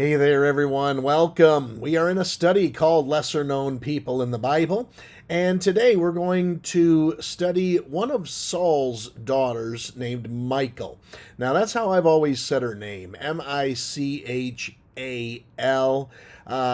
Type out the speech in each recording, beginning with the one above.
Hey there, everyone. Welcome. We are in a study called Lesser Known People in the Bible. And today we're going to study one of Saul's daughters named Michal. Now, that's how I've always said her name, Michal.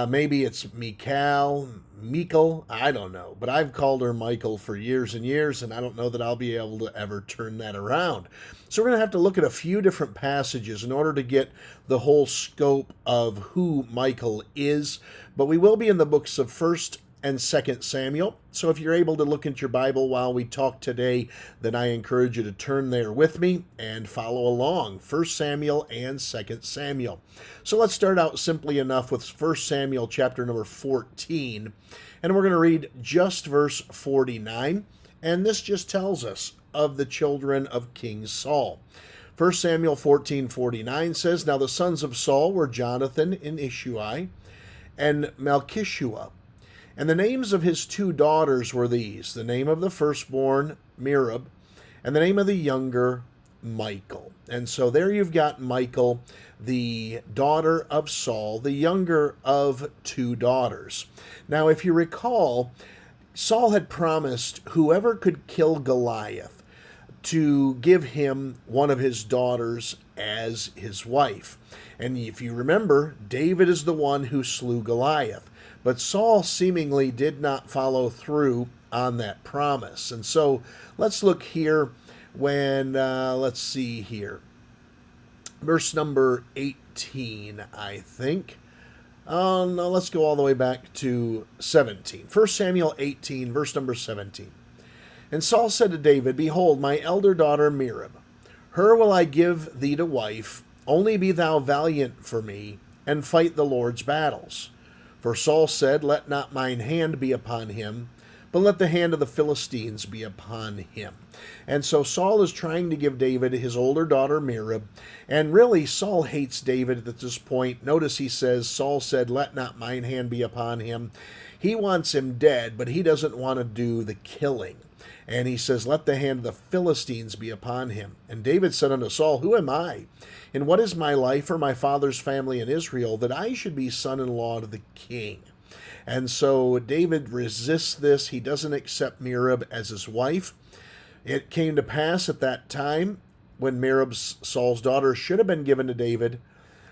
Maybe it's Michal, I don't know. But I've called her Michal for years and years, and I don't know that I'll be able to ever turn that around. So we're going to have to look at a few different passages in order to get the whole scope of who Michal is. But we will be in the books of 1st and 2nd Samuel. So if you're able to look into your Bible while we talk today, then I encourage you to turn there with me and follow along. 1st Samuel and 2nd Samuel. So let's start out simply enough with 1st Samuel chapter number 14. And we're going to read just verse 49. And this just tells us of the children of King Saul. 1 Samuel 14:49 says, Now the sons of Saul were Jonathan and Ishui and Malchishua. And the names of his two daughters were these, the name of the firstborn, Merab, and the name of the younger, Michal. And so there you've got Michal, the daughter of Saul, the younger of two daughters. Now, if you recall, Saul had promised whoever could kill Goliath to give him one of his daughters as his wife. And if you remember, David is the one who slew Goliath. But Saul seemingly did not follow through on that promise. And so let's look here let's see here. Verse number 18, I think. No, let's go all the way back to 17. 1 Samuel 18, verse number 17. And Saul said to David, Behold, my elder daughter Merab, her will I give thee to wife, only be thou valiant for me, and fight the Lord's battles. For Saul said, Let not mine hand be upon him, but let the hand of the Philistines be upon him. And so Saul is trying to give David his older daughter Merab, and really Saul hates David at this point. Notice he says, Saul said, Let not mine hand be upon him. He wants him dead, but he doesn't want to do the killing. And he says, Let the hand of the Philistines be upon him. And David said unto Saul, Who am I? And what is my life or my father's family in Israel, that I should be son-in-law to the king? And so David resists this. He doesn't accept Merab as his wife. It came to pass at that time, when Merab, Saul's daughter, should have been given to David,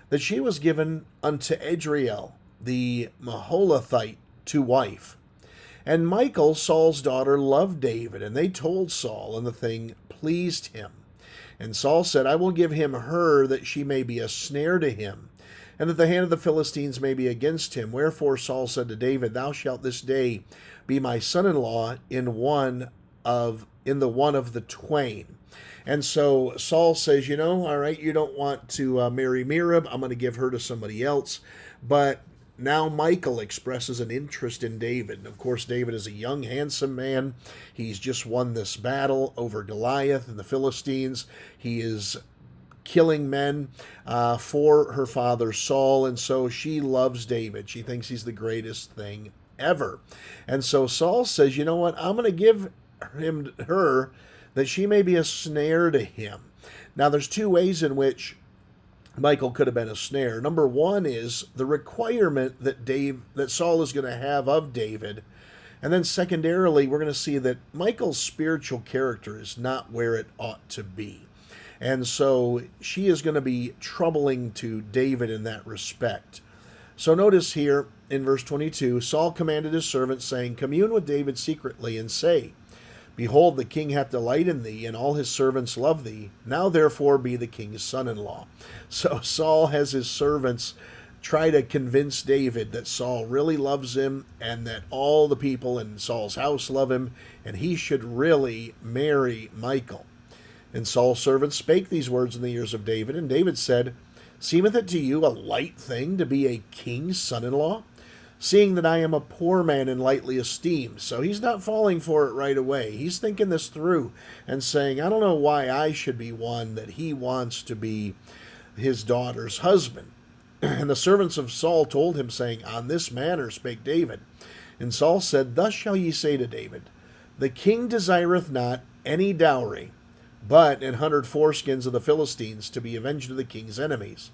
that she was given unto Adriel, the Maholathite, to wife. And Michal, Saul's daughter, loved David, and they told Saul, and the thing pleased him. And Saul said, I will give him her, that she may be a snare to him, and that the hand of the Philistines may be against him. Wherefore Saul said to David, Thou shalt this day be my son-in-law in the one of the twain. And so Saul says, all right, you don't want to marry Merab. I'm going to give her to somebody else. But now Michal expresses an interest in David. And of course, David is a young, handsome man. He's just won this battle over Goliath and the Philistines. He is killing men for her father Saul. And so she loves David. She thinks he's the greatest thing ever. And so Saul says, you know what? I'm going to give her that she may be a snare to him. Now, there's two ways in which Michal could have been a snare. Number one is the requirement that Saul is going to have of David. And then secondarily, we're going to see that Michal's spiritual character is not where it ought to be. And so she is going to be troubling to David in that respect. So notice here in verse 22, Saul commanded his servants, saying, Commune with David secretly, and say, Behold, the king hath delight in thee, and all his servants love thee. Now therefore be the king's son-in-law. So Saul has his servants try to convince David that Saul really loves him, and that all the people in Saul's house love him, and he should really marry Michal. And Saul's servants spake these words in the ears of David, and David said, Seemeth it to you a light thing to be a king's son-in-law? Seeing that I am a poor man and lightly esteemed. So he's not falling for it right away. He's thinking this through and saying, I don't know why I should be one that he wants to be his daughter's husband. And the servants of Saul told him, saying, On this manner spake David. And Saul said, Thus shall ye say to David, The king desireth not any dowry, but an 100 foreskins of the Philistines to be avenged of the king's enemies.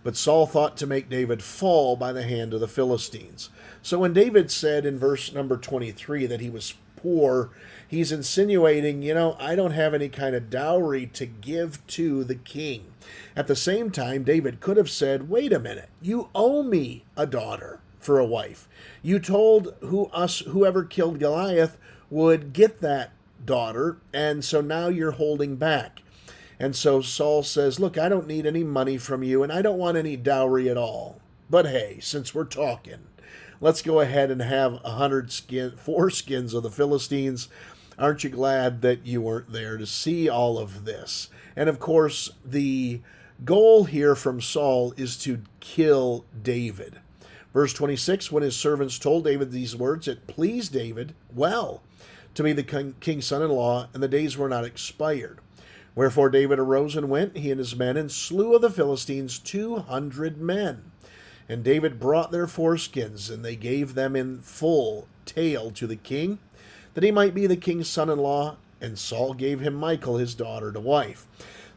But Saul thought to make David fall by the hand of the Philistines. So when David said in verse number 23 that he was poor, he's insinuating, I don't have any kind of dowry to give to the king. At the same time, David could have said, wait a minute, you owe me a daughter for a wife. You told whoever killed Goliath would get that daughter, and so now you're holding back. And so Saul says, look, I don't need any money from you, and I don't want any dowry at all. But hey, since we're talking, let's go ahead and have 100 foreskins of the Philistines. Aren't you glad that you weren't there to see all of this? And of course, the goal here from Saul is to kill David. Verse 26, when his servants told David these words, it pleased David well to be the king's son-in-law, and the days were not expired. Wherefore David arose and went, he and his men, and slew of the Philistines 200 men. And David brought their foreskins, and they gave them in full tale to the king, that he might be the king's son-in-law, and Saul gave him Michal, his daughter, to wife.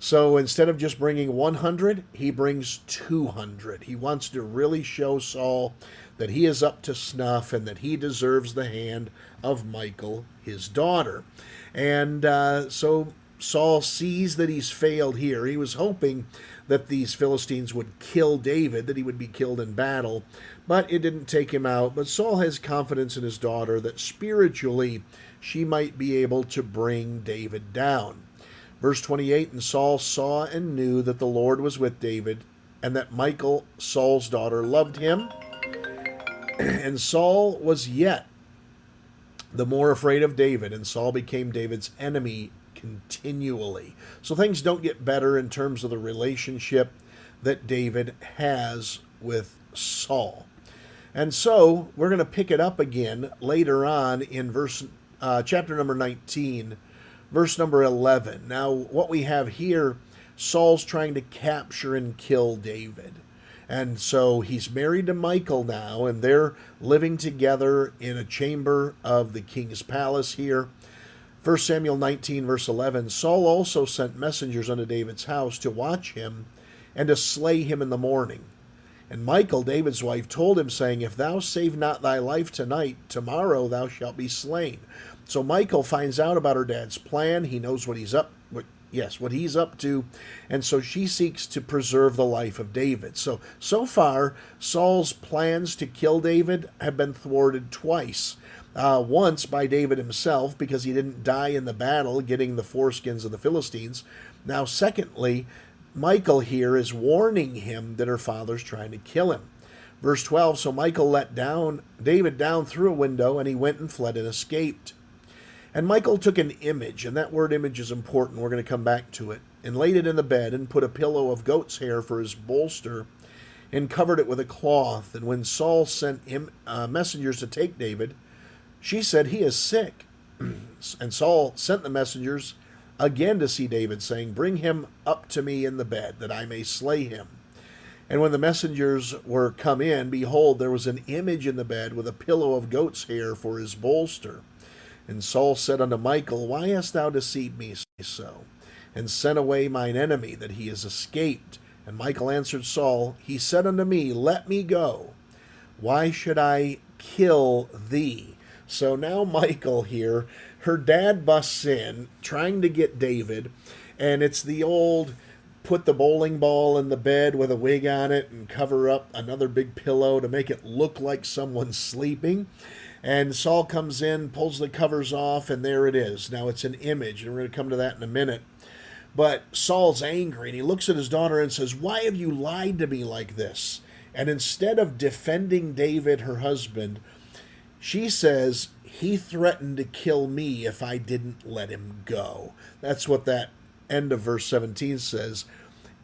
So instead of just bringing 100, he brings 200. He wants to really show Saul that he is up to snuff and that he deserves the hand of Michal, his daughter. And so Saul sees that he's failed here. He was hoping that these Philistines would kill David, that he would be killed in battle, but it didn't take him out. But Saul has confidence in his daughter that spiritually she might be able to bring David down. Verse 28, and Saul saw and knew that the Lord was with David, and that Michal, Saul's daughter, loved him. And Saul was yet the more afraid of David, and Saul became David's enemy continually. So things don't get better in terms of the relationship that David has with Saul. And so we're going to pick it up again later on in chapter number 19, verse number 11. Now, what we have here, Saul's trying to capture and kill David. And so he's married to Michal now, and they're living together in a chamber of the king's palace here. 1 Samuel 19, verse 11, Saul also sent messengers unto David's house to watch him and to slay him in the morning. And Michal, David's wife, told him, saying, if thou save not thy life tonight, tomorrow thou shalt be slain. So Michal finds out about her dad's plan. He knows what he's up to, and so she seeks to preserve the life of David. So far, Saul's plans to kill David have been thwarted twice. Once by David himself, because he didn't die in the battle getting the foreskins of the Philistines. Now, secondly, Michal here is warning him that her father's trying to kill him. Verse 12, so Michal let David down through a window, and he went and fled and escaped. And Michal took an image, and that word image is important, we're going to come back to it, and laid it in the bed, and put a pillow of goat's hair for his bolster, and covered it with a cloth. And when Saul sent him messengers to take David, she said, he is sick. And Saul sent the messengers again to see David, saying, bring him up to me in the bed, that I may slay him. And when the messengers were come in, behold, there was an image in the bed with a pillow of goat's hair for his bolster. And Saul said unto Michal, why hast thou deceived me so, and sent away mine enemy, that he is escaped? And Michal answered Saul, he said unto me, let me go. Why should I kill thee? So now Michal here, her dad busts in, trying to get David, and it's the old put the bowling ball in the bed with a wig on it and cover up another big pillow to make it look like someone's sleeping. And Saul comes in, pulls the covers off, and there it is. Now it's an image, and we're going to come to that in a minute. But Saul's angry, and he looks at his daughter and says, why have you lied to me like this? And instead of defending David, her husband, she says, he threatened to kill me if I didn't let him go. That's what that end of verse 17 says.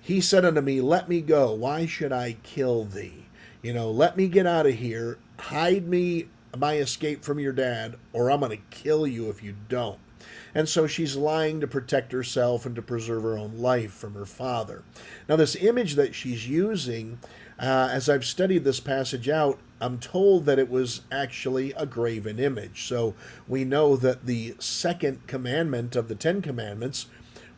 He said unto me, let me go. Why should I kill thee? Let me get out of here. Hide me my escape from your dad, or I'm going to kill you if you don't. And so she's lying to protect herself and to preserve her own life from her father. Now, this image that she's using, as I've studied this passage out, I'm told that it was actually a graven image. So we know that the second commandment of the Ten Commandments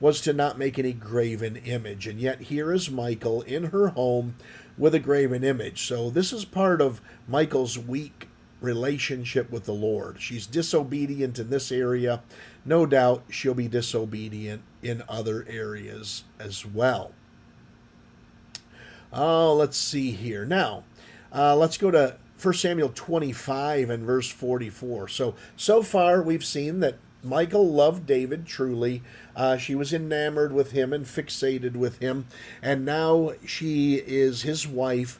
was to not make any graven image. And yet here is Michal in her home with a graven image. So this is part of Michal's weak relationship with the Lord. She's disobedient in this area. No doubt she'll be disobedient in other areas as well. Oh, let's see here. Now, let's go to 1 Samuel 25 and verse 44. So far we've seen that Michal loved David truly. She was enamored with him and fixated with him. And now she is his wife.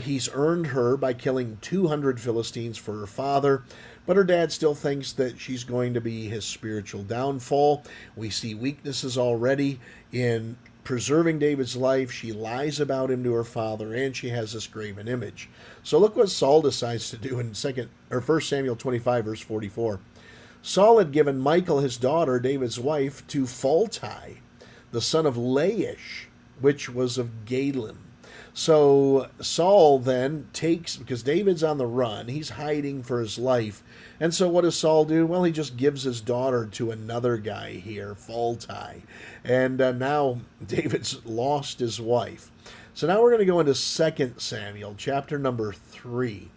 He's earned her by killing 200 Philistines for her father. But her dad still thinks that she's going to be his spiritual downfall. We see weaknesses already in preserving David's life. She lies about him to her father, and she has this graven image. So look what Saul decides to do in 1 Samuel 25, verse 44. Saul had given Michal, his daughter, David's wife, to Phalti, the son of Laish, which was of Galim. So Saul then takes, because David's on the run, he's hiding for his life. And so what does Saul do? Well, he just gives his daughter to another guy here, Phalti. And now David's lost his wife. So now we're going to go into 2 Samuel, chapter number 3.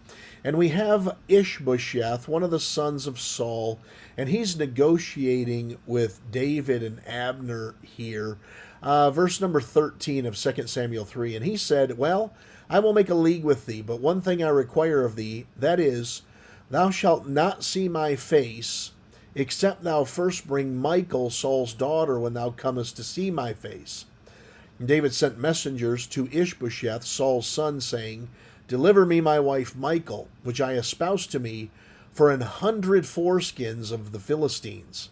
And we have Ishbosheth, one of the sons of Saul, and he's negotiating with David and Abner here. Verse number 13 of 2 Samuel 3. And he said, well, I will make a league with thee, but one thing I require of thee, that is, thou shalt not see my face, except thou first bring Michal, Saul's daughter, when thou comest to see my face. And David sent messengers to Ishbosheth, Saul's son, saying, deliver me my wife Michal, which I espoused to me, for 100 foreskins of the Philistines.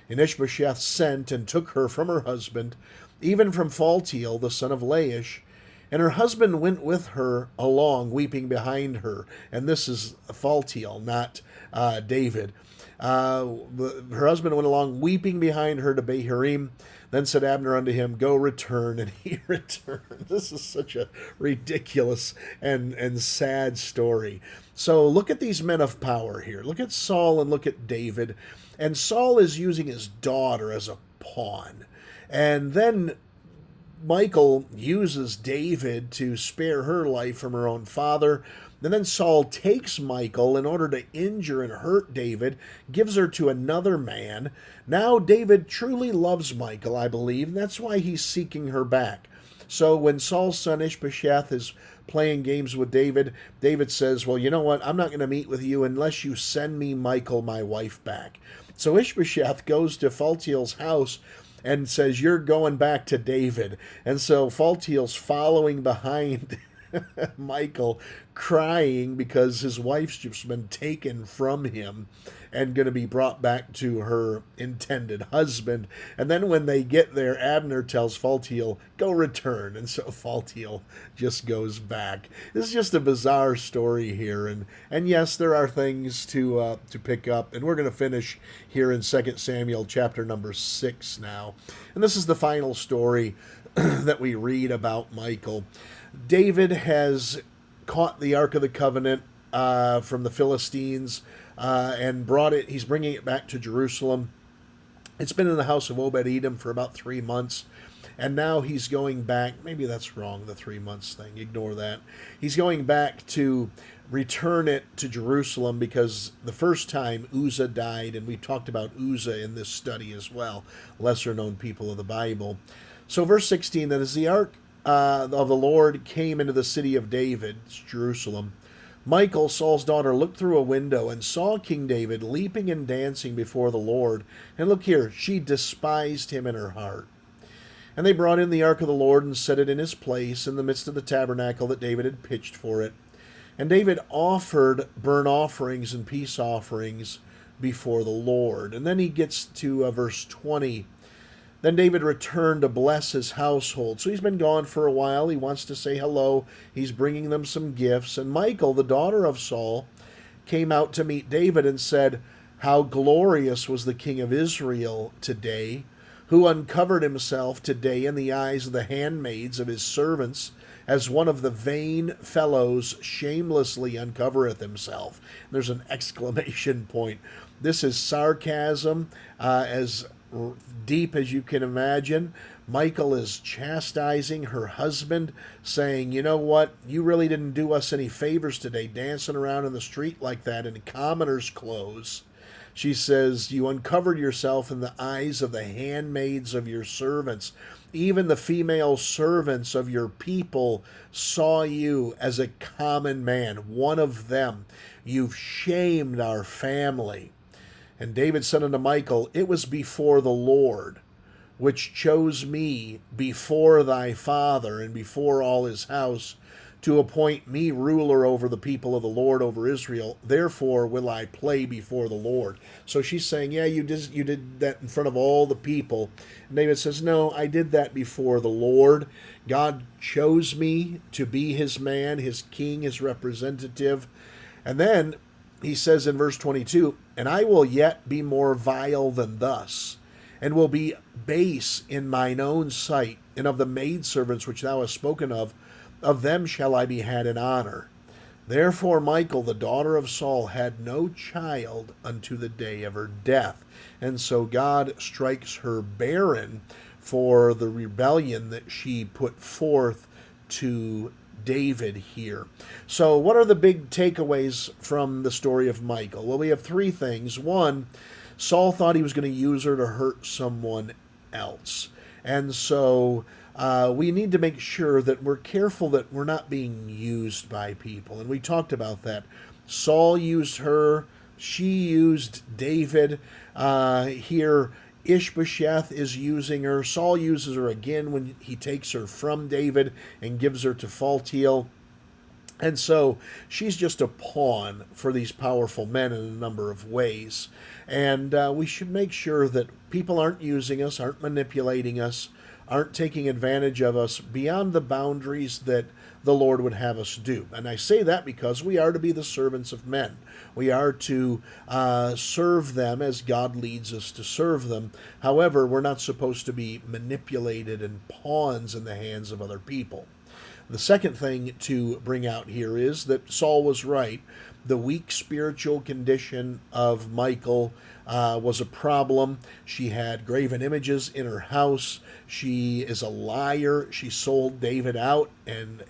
And Ishbosheth sent and took her from her husband, even from Phaltiel, the son of Laish, and her husband went with her along, weeping behind her. And this is Phaltiel, not David. Her husband went along, weeping behind her to Bahurim. Then said Abner unto him, go return. And he returned. This is such a ridiculous and sad story. So look at these men of power here. Look at Saul and look at David. And Saul is using his daughter as a pawn. And then Michal uses David to spare her life from her own father. And then Saul takes Michal in order to injure and hurt David, gives her to another man. Now David truly loves Michal, I believe, and that's why he's seeking her back. So when Saul's son Ishbosheth is playing games with David, David says, well, you know what? I'm not going to meet with you unless you send me Michal, my wife, back. So Ishbosheth goes to Phaltiel's house and says, you're going back to David. And so Phaltiel's following behind Michal, crying because his wife's just been taken from him and going to be brought back to her intended husband. And then when they get there, Abner tells Phaltiel, go return. And so Phaltiel just goes back. This is just a bizarre story here. And yes, there are things to pick up. And we're going to finish here in 2 Samuel chapter number 6 now. And this is the final story that we read about Michal. David has caught the Ark of the Covenant from the Philistines and brought it. He's bringing it back to Jerusalem. It's been in the house of Obed-Edom for about 3 months. And now he's going back. Maybe that's wrong, the 3 months thing. Ignore that. He's going back to return it to Jerusalem because the first time Uzzah died, and we've talked about Uzzah in this study as well, lesser known people of the Bible. So verse 16, that as the ark of the Lord came into the city of David, Jerusalem, Michal, Saul's daughter, looked through a window and saw King David leaping and dancing before the Lord. And look here, she despised him in her heart. And they brought in the ark of the Lord and set it in his place in the midst of the tabernacle that David had pitched for it. And David offered burnt offerings and peace offerings before the Lord. And then he gets to verse 20. Then David returned to bless his household. So he's been gone for a while. He wants to say hello. He's bringing them some gifts. And Michal, the daughter of Saul, came out to meet David and said, how glorious was the king of Israel today, who uncovered himself today in the eyes of the handmaids of his servants, as one of the vain fellows shamelessly uncovereth himself. There's an exclamation point. This is sarcasm, as deep as you can imagine. Michal is chastising her husband, saying, "You know what? You really didn't do us any favors today, dancing around in the street like that in commoner's clothes." She says, "You uncovered yourself in the eyes of the handmaids of your servants. Even the female servants of your people saw you as a common man, one of them. You've shamed our family." And David said unto Michal, "It was before the Lord, which chose me before thy father and before all his house, to appoint me ruler over the people of the Lord, over Israel. Therefore will I play before the Lord." So she's saying, "Yeah, you did that in front of all the people." And David says, "No, I did that before the Lord. God chose me to be his man, his king, his representative." And then he says in verse 22, "And I will yet be more vile than thus, and will be base in mine own sight, and of the maidservants which thou hast spoken of them shall I be had in honor." Therefore Michal, the daughter of Saul, had no child unto the day of her death. And so God strikes her barren for the rebellion that she put forth to David here. So what are the big takeaways from the story of Michal? Well, we have three things. One, Saul thought he was going to use her to hurt someone else. And so we need to make sure that we're careful that we're not being used by people. And we talked about that. Saul used her. She used David. Here, Ishbosheth is using her. Saul uses her again when he takes her from David and gives her to Phaltiel. And so she's just a pawn for these powerful men in a number of ways. And we should make sure that people aren't using us, aren't manipulating us, aren't taking advantage of us beyond the boundaries that the Lord would have us do. And I say that because we are to be the servants of men. We are to serve them as God leads us to serve them. However, we're not supposed to be manipulated and pawns in the hands of other people. The second thing to bring out here is that Saul was right. The weak spiritual condition of Michal was a problem. She had graven images in her house. She is a liar. She sold David out and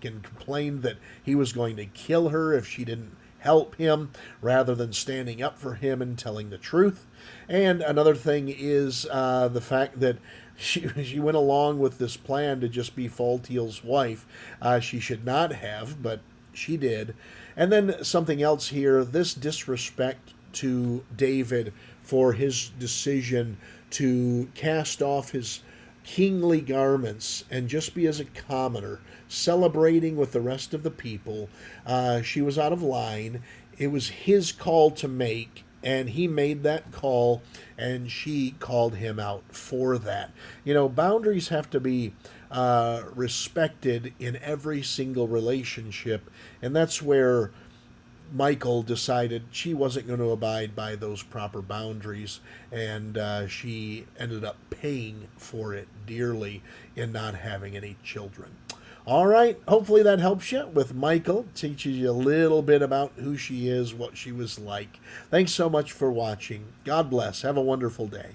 complained that he was going to kill her if she didn't help him, rather than standing up for him and telling the truth. And another thing is the fact that she went along with this plan to just be Phaltiel's wife. She should not have, but she did. And then something else here, this disrespect to David for his decision to cast off his kingly garments and just be as a commoner, celebrating with the rest of the people. She was out of line. It was his call to make, and he made that call, and she called him out for that. You know, boundaries have to be respected in every single relationship, and that's where Michal decided she wasn't going to abide by those proper boundaries, and she ended up paying for it dearly in not having any children. All right, hopefully that helps you with Michal, teaches you a little bit about who she is, what she was like. Thanks so much for watching. God bless. Have a wonderful day.